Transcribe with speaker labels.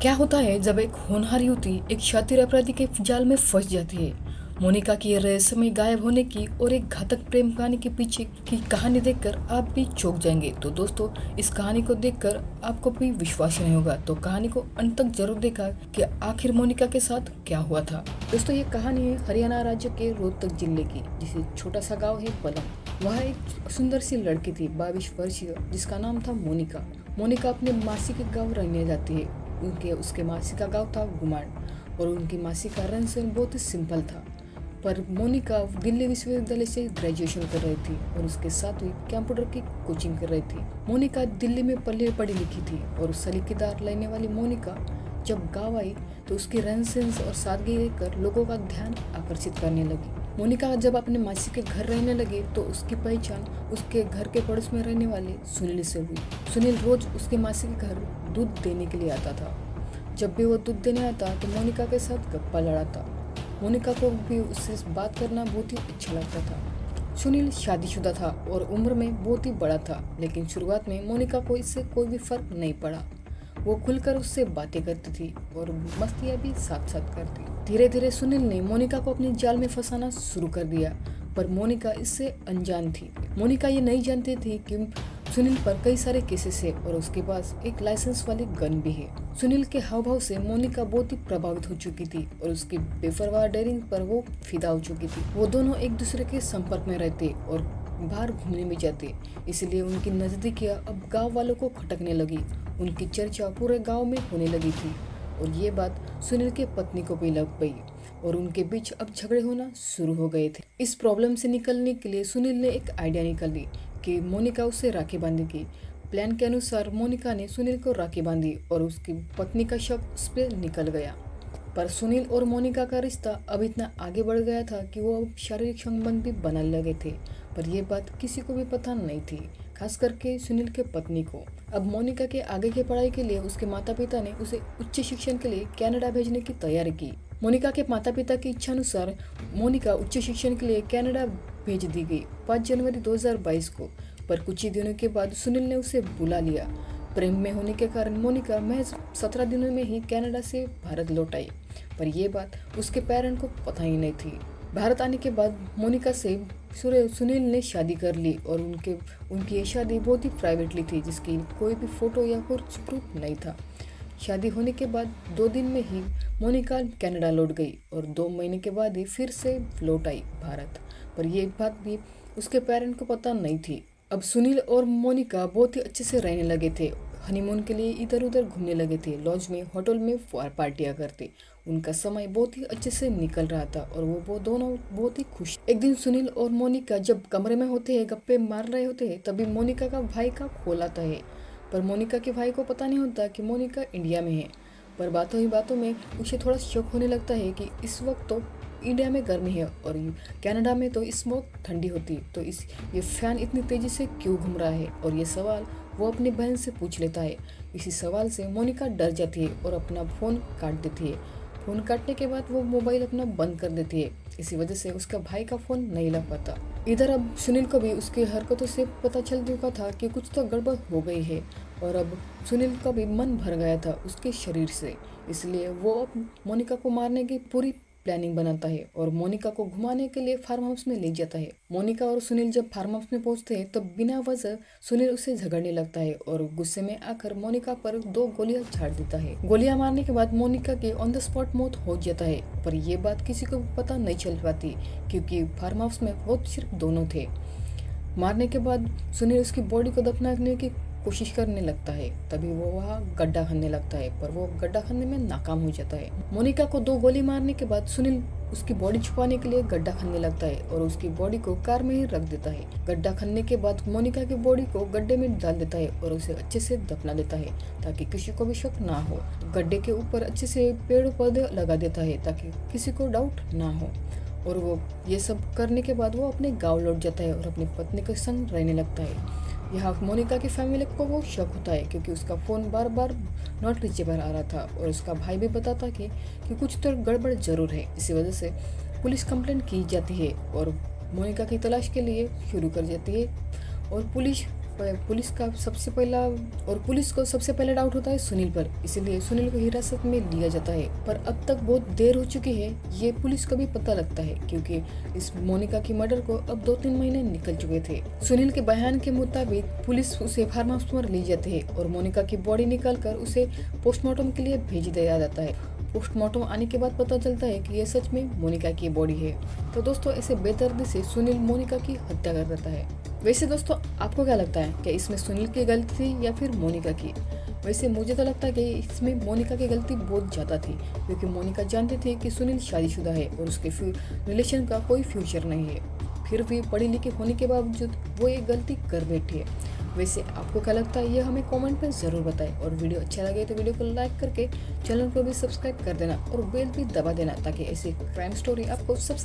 Speaker 1: क्या होता है जब एक होनहार युवती एक शातिर अपराधी के जाल में फंस जाती है। मोनिका की रहस्यमय गायब होने की और एक घातक प्रेम कहानी के पीछे की कहानी देखकर आप भी चौंक जाएंगे। तो दोस्तों, इस कहानी को देखकर आपको भी विश्वास नहीं होगा, तो कहानी को अंत तक जरूर देखा कि आखिर मोनिका के साथ क्या हुआ था। दोस्तों, ये कहानी है हरियाणा राज्य के रोहतक जिले की, जिसे छोटा सा गाँव है बलम। वहाँ एक सुंदर सी लड़की थी 22 वर्षीय, जिसका नाम था मोनिका। मोनिका अपने मासी के गाँव रहने जाती है। उसके मासी का गाँव था गुमाड़ और उनकी मासी का रहन सहन बहुत ही सिंपल था। पर मोनिका दिल्ली विश्वविद्यालय से ग्रेजुएशन कर रही थी और उसके साथ ही कंप्यूटर की कोचिंग कर रही थी। मोनिका दिल्ली में पढ़ी लिखी थी और सलीकेदार लेने वाली मोनिका जब गाँव आई तो उसकी रहन सहन और सादगी देखकर लोगों का ध्यान आकर्षित करने लगी। मोनिका जब अपने मासी के घर रहने लगी तो उसकी पहचान उसके घर के पड़ोस में रहने वाले सुनील से हुई। सुनील रोज उसके मासी के घर दूध देने के लिए आता था। जब भी वो दूध देने आता तो मोनिका के साथ गप्पा लड़ाता। मोनिका को भी उससे बात करना बहुत ही अच्छा लगता था। सुनील शादीशुदा था और उम्र में बहुत ही बड़ा था, लेकिन शुरुआत में मोनिका को इससे कोई भी फर्क नहीं पड़ा। वो खुलकर उससे बातें करती थी और मस्तियाँ भी साथ साथ करती। धीरे धीरे सुनील ने मोनिका को अपनी जाल में फंसाना शुरू कर दिया, पर मोनिका इससे अनजान थी। मोनिका ये नहीं जानती थी कि सुनील पर कई सारे केसेस है और उसके पास एक लाइसेंस वाली गन भी है। सुनील के हाव भाव से मोनिका बहुत ही प्रभावित हो चुकी थी और उसकी बेपरवाह डेयरिंग पर वो फिदा हो चुकी थी। वो दोनों एक दूसरे के संपर्क में रहते और बाहर घूमने भी जाते, इसलिए उनकी नजदीकियां अब गांव वालों को खटकने लगी। उनकी चर्चा पूरे गांव में होने लगी थी और ये बात सुनील के पत्नी को भी लग गई और उनके बीच अब झगड़े होना शुरू हो गए थे। इस प्रॉब्लम से निकलने के लिए सुनील ने एक आइडिया निकाली कि मोनिका उससे राखी बांधेगी। प्लान के अनुसार मोनिका ने सुनील को राखी बांधी और उसकी पत्नी का शक उस पर निकल गया। पर सुनील और मोनिका का रिश्ता अब इतना आगे बढ़ गया था कि वो अब शारीरिक संबंध भी बनाने लगे थे, पर यह बात किसी को भी पता नहीं थी, खास करके सुनील के पत्नी को। अब मोनिका के आगे की पढ़ाई के लिए उसके माता पिता ने उसे उच्च शिक्षण के लिए कनाडा भेजने की तैयारी की। मोनिका के माता पिता की इच्छा अनुसार मोनिका उच्च शिक्षण के लिए कनाडा भेज दी गई 5 जनवरी 2022 को। पर कुछ ही दिनों के बाद सुनील ने उसे बुला लिया। प्रेम में होने के कारण मोनिका महज 17 दिनों में ही कनाडा से भारत लौट आई, पर यह बात उसके पेरेंट्स को पता ही नहीं थी। भारत आने के बाद मोनिका से सुनील ने शादी कर ली और उनकी ये शादी बहुत ही प्राइवेटली थी, जिसकी कोई भी फोटो या कुछ प्रूफ नहीं था। शादी होने के बाद 2 दिन में ही मोनिका कनाडा लौट गई और 2 महीने के बाद ही फिर से लौट आई भारत, पर यह बात भी उसके पेरेंट्स को पता नहीं थी। अब सुनील और मोनिका बहुत ही अच्छे से रहने लगे थे। हनीमून के लिए इधर उधर घूमने लगे थे, लॉज में, होटल में पार्टियां करते। उनका समय बहुत ही अच्छे से निकल रहा था और वो दोनों बहुत ही खुश। एक दिन सुनील और मोनिका जब कमरे में होते हैं, गप्पे मार रहे होते हैं, तभी मोनिका का भाई का कॉल आता है। पर मोनिका के भाई को पता नहीं होता कि मोनिका इंडिया में है। पर बातों ही बातों में उसे थोड़ा शक होने लगता है कि इस वक्त तो इंडिया में गर्मी है और कनाडा में तो इस वक्त ठंडी होती, तो ये फैन इतनी तेजी से क्यों घूम रहा है। और ये सवाल वो अपनी बहन से पूछ लेता है। इसी सवाल से मोनिका डर जाती है और अपना फ़ोन काट देती है। फ़ोन काटने के बाद वो मोबाइल अपना बंद कर देती है। इसी वजह से उसका भाई का फ़ोन नहीं लग पाता। इधर अब सुनील को भी उसकी हरकतों से पता चल चुका था कि कुछ तो गड़बड़ हो गई है और अब सुनील का भी मन भर गया था उसके शरीर से, इसलिए वो अब मोनिका को मारने की पूरी प्लानिंग बनाता है और मोनिका को घुमाने के लिए फार्म हाउस में ले जाता है। मोनिका और सुनील जब फार्म हाउस में पहुंचते हैं तब बिना वजह सुनील उससे झगड़ने लगता है और गुस्से में आकर मोनिका पर 2 गोलियां झाड़ देता है। गोलियां मारने के बाद मोनिका की ऑन द स्पॉट मौत हो जाता है, पर यह बात किसी को पता नहीं चल पाती क्योंकि फार्म हाउस में वो सिर्फ दोनों थे। मारने के बाद सुनील उसकी बॉडी को दफनाने की कोशिश करने लगता है, तभी वो वहाँ गड्ढा खनने लगता है, पर वो गड्ढा खनने में नाकाम हो जाता है। मोनिका को 2 गोली मारने के बाद सुनील उसकी बॉडी छुपाने के लिए गड्ढा खनने लगता है और उसकी बॉडी को कार में ही रख देता है। गड्ढा खनने के बाद मोनिका की बॉडी को गड्ढे में डाल देता है और उसे अच्छे से दफना देता है ताकि किसी को भी शक ना हो। गड्ढे के ऊपर अच्छे से पेड़ पौधे लगा देता है ताकि किसी को डाउट ना हो। और वो ये सब करने के बाद वो अपने गाँव लौट जाता है और अपनी पत्नी के संग रहने लगता है। यहाँ मोनिका की फैमिली को वो शक होता है क्योंकि उसका फ़ोन बार बार नॉट रीचेबल आ रहा था और उसका भाई भी बताता कि कुछ तो गड़बड़ जरूर है। इसी वजह से पुलिस कंप्लेंट की जाती है और मोनिका की तलाश के लिए शुरू कर जाती है और पुलिस पुलिस का सबसे पहला और पुलिस को सबसे पहला डाउट होता है सुनील पर, इसीलिए सुनील को हिरासत में लिया जाता है। पर अब तक बहुत देर हो चुकी है, ये पुलिस को भी पता लगता है, क्योंकि इस मोनिका की मर्डर को अब 2-3 महीने निकल चुके थे। सुनील के बयान के मुताबिक पुलिस उसे फार्म हाउस पर ले जाती है और मोनिका की बॉडी निकालकर उसे पोस्टमार्टम के लिए भेज दिया जाता है। पोस्टमार्टम आने के बाद पता चलता है कि यह सच में मोनिका की बॉडी है। तो दोस्तों, ऐसे बेदर्दी से सुनील मोनिका की हत्या कर देता है। वैसे दोस्तों, आपको क्या लगता है कि इसमें सुनील की गलती थी या फिर मोनिका की? वैसे मुझे तो लगता है कि इसमें मोनिका की गलती बहुत ज़्यादा थी, क्योंकि मोनिका जानती थी कि सुनील शादीशुदा है और उसके रिलेशन का कोई फ्यूचर नहीं है। फिर भी पढ़ी लिखी होने के बावजूद वो ये गलती कर बैठी है। वैसे आपको क्या लगता है, ये हमें कमेंट में ज़रूर बताएं। और वीडियो अच्छा लगे तो वीडियो को लाइक करके चैनल को भी सब्सक्राइब कर देना और बेल भी दबा देना, ताकि ऐसी क्राइम स्टोरी आपको सबसे